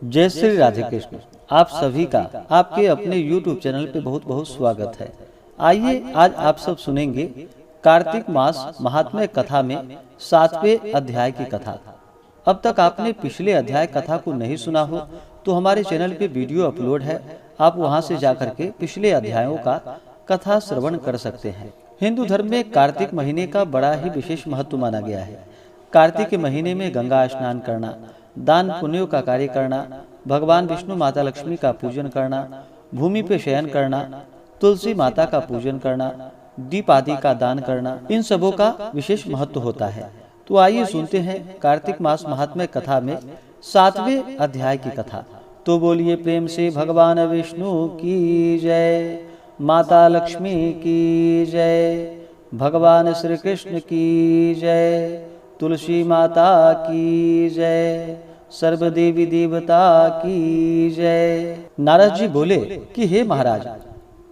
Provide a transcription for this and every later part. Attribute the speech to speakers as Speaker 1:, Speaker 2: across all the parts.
Speaker 1: जय श्री राधे कृष्ण। आप सभी का आपके अपने YouTube चैनल पे बहुत बहुत स्वागत है। आइए आज आप सब सुनेंगे कार्तिक मास महात्म्य कथा में 7वें अध्याय की कथा। अब तक आपने पिछले अध्याय कथा को नहीं सुना हो तो हमारे चैनल पे वीडियो अपलोड है, आप वहां से जाकर के पिछले अध्यायों का कथा श्रवण कर सकते हैं। हिंदू धर्म में कार्तिक महीने का बड़ा ही विशेष महत्व माना गया है। कार्तिक के महीने में गंगा स्नान करना, दान पुण्यों का कार्य करना, भगवान विष्णु माता लक्ष्मी का पूजन करना, भूमि पे शयन करना, तुलसी माता का पूजन करना, दीप आदि का दान करना, इन सबों का विशेष महत्व होता है। तो आइए सुनते हैं कार्तिक मास महात्म्य कथा में 7वें अध्याय की कथा। तो बोलिए प्रेम से भगवान विष्णु की जय, माता लक्ष्मी की जय, भगवान श्री कृष्ण की जय, तुलसी माता की जय, सर्व देवी देवता की जय। नारद जी बोले कि हे महाराज,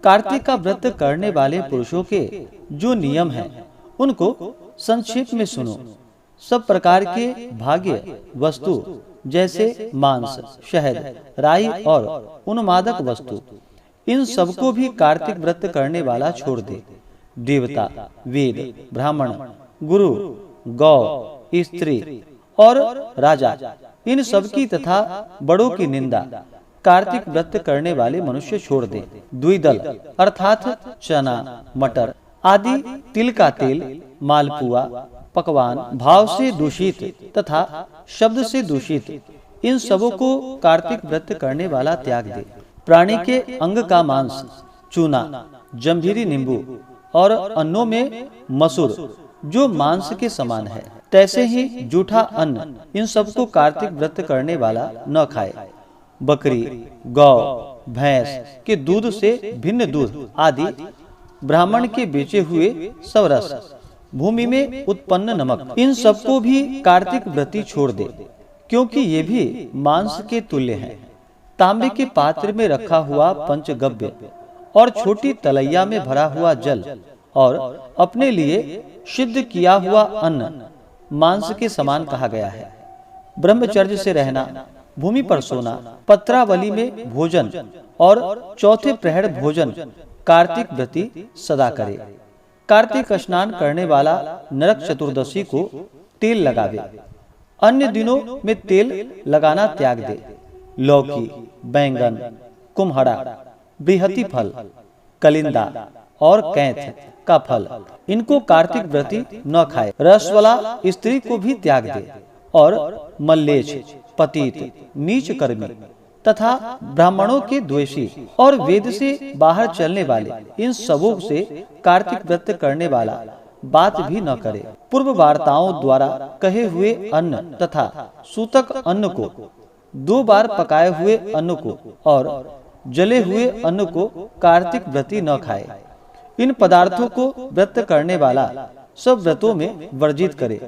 Speaker 1: कार्तिक का व्रत करने वाले पुरुषों के जो नियम हैं उनको संक्षेप में सुनो। सब प्रकार के भाग्य वस्तु जैसे मांस, शहद, राई और उन्मादक वस्तु, इन सबको भी कार्तिक व्रत करने वाला छोड़ दे। देवता, वेद, ब्राह्मण, गुरु, गौ, स्त्री और राजा, इन सबकी तथा बड़ों की निंदा कार्तिक व्रत करने वाले मनुष्य छोड़ दे। द्विदल अर्थात चना, मटर आदि, तिल का तेल, मालपुआ, पकवान भाव से दूषित तथा शब्द से दूषित, इन सबों को कार्तिक व्रत करने वाला त्याग दे। प्राणी के अंग का मांस, चूना, जम्भीरी नींबू और अन्नों में मसूर जो मांस के समान है, तैसे ही जूठा अन्न, इन सबको कार्तिक व्रत करने वाला न खाए। बकरी, गौ, भैंस के दूध से भिन्न दूध आदि, ब्राह्मण के बेचे हुए सब रस, भूमि में उत्पन्न नमक, इन सबको भी कार्तिक व्रती छोड़ दे, क्योंकि ये भी मांस के तुल्य हैं। तांबे के पात्र में रखा हुआ पंचगव्य और छोटी तलैया में भरा हुआ जल और अपने लिए सिद्ध किया हुआ अन्न मांस के समान कहा गया है। ब्रह्मचर्य से रहना, भूमि पर सोना, पत्रावली में भोजन और चौथे प्रहर भोजन कार्तिक व्रती सदा करे। कार्तिक स्नान करने वाला नरक चतुर्दशी को तेल लगावे। अन्य दिनों में तेल लगाना त्याग दे। लौकी, बैंगन, कुम्हड़ा, बृहति फल, कलिंदा और कैथ का फल, इनको कार्तिक व्रती न खाए। रस वाला स्त्री को भी त्याग दे और मल्लेच्छ, पतित, नीच कर्मी तथा ब्राह्मणों के द्वेषी और वेद से बाहर चलने वाले, इन सबों से कार्तिक व्रत करने वाला बात भी न करे। पूर्व वार्ताओं द्वारा कहे हुए अन्न तथा सूतक अन्न को, 2 बार पकाए हुए अन्न को और जले हुए अन्न को कार्तिक व्रती न खाए। इन पदार्थों को व्रत करने वाला सब व्रतों में वर्जित करे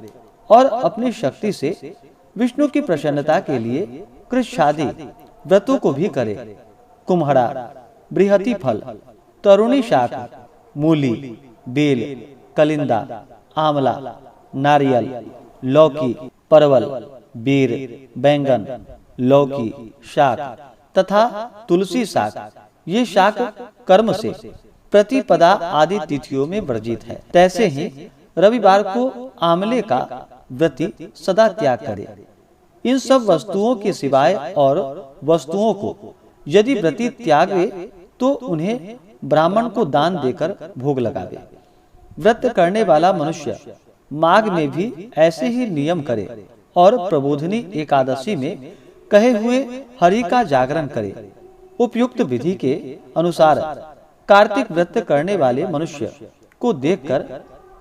Speaker 1: और अपनी शक्ति से विष्णु की प्रसन्नता के लिए कृच्छादि व्रतों को भी करे। कुम्हड़ा, बृहति फल, तरुणी शाक, मूली, बेल, कलिंदा, आंवला, नारियल, लौकी, परवल, बेर, बैंगन, लौकी शाक तथा तुलसी शाक, ये शाक कर्म से प्रतिपदा आदि तिथियों में वर्जित है। तैसे ही रविवार को आंवले का व्रती सदा त्याग करे। इन सब वस्तुओं के सिवाय और वस्तुओं को यदि व्रती त्यागे तो उन्हें ब्राह्मण को दान देकर भोग लगावे। व्रत करने वाला मनुष्य माघ में भी ऐसे ही नियम करे और प्रबोधनी एकादशी में कहे हुए हरि का जागरण करे। उपयुक्त विधि के अनुसार कार्तिक व्रत करने वाले मनुष्य को देखकर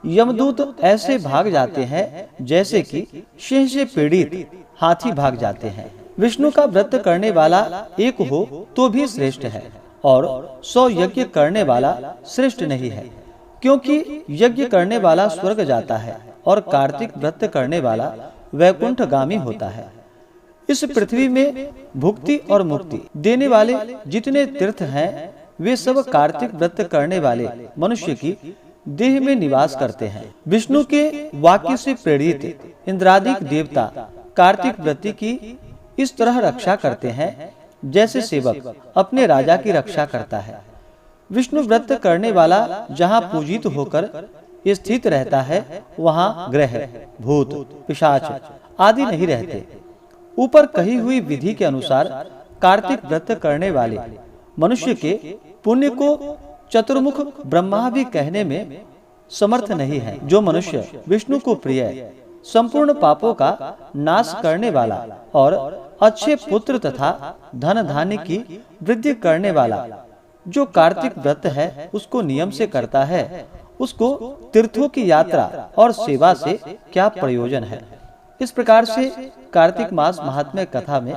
Speaker 1: यमदूत ऐसे भाग जाते हैं जैसे कि सिंह से पीड़ित हाथी भाग जाते हैं। विष्णु का व्रत करने वाला एक हो तो भी श्रेष्ठ है और 100 यज्ञ करने वाला श्रेष्ठ नहीं है, क्योंकि यज्ञ करने वाला स्वर्ग जाता है और कार्तिक व्रत करने वाला वैकुंठगामी होता है। इस पृथ्वी में भुक्ति और मुक्ति देने वाले जितने तीर्थ हैं वे सब कार्तिक व्रत करने वाले मनुष्य की देह में निवास करते हैं। विष्णु के वाक्य से प्रेरित इंद्रादिक देवता कार्तिक व्रती की इस तरह रक्षा करते हैं जैसे सेवक अपने राजा की रक्षा करता है। विष्णु व्रत करने वाला जहाँ पूजित होकर स्थित रहता है वहाँ ग्रह, भूत, पिशाच आदि नहीं रहते। ऊपर कही हुई विधि के अनुसार कार्तिक व्रत करने वाले मनुष्य के पुण्य को चतुर्मुख ब्रह्मा भी कहने में समर्थ नहीं है। जो मनुष्य विष्णु को प्रिय, संपूर्ण पापों का नाश करने वाला और अच्छे पुत्र तथा धन धान्य की वृद्धि करने वाला जो कार्तिक व्रत है उसको नियम से करता है, उसको तीर्थों की यात्रा और सेवा से क्या प्रयोजन है। इस प्रकार से कार्तिक मास महात्म्य कथा में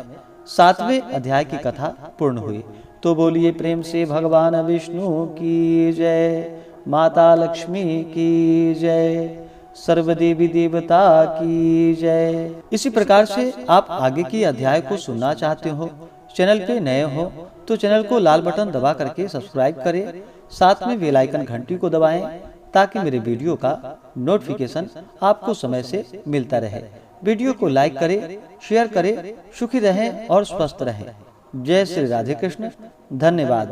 Speaker 1: 7वें अध्याय की कथा पूर्ण हुई। तो बोलिए प्रेम से भगवान विष्णु की जय, माता लक्ष्मी की जय, सर्वदेवी देवता की जय। इसी प्रकार से आप आगे की अध्याय को सुनना चाहते हो, चैनल पे नए हो तो चैनल को लाल बटन दबा करके सब्सक्राइब करें, साथ में बेल आइकन घंटी को दबाएं ताकि मेरे वीडियो का नोटिफिकेशन आपको समय से मिलता रहे। वीडियो को लाइक करें, शेयर करें। सुखी रहें और स्वस्थ रहें। जय श्री राधे कृष्ण। धन्यवाद।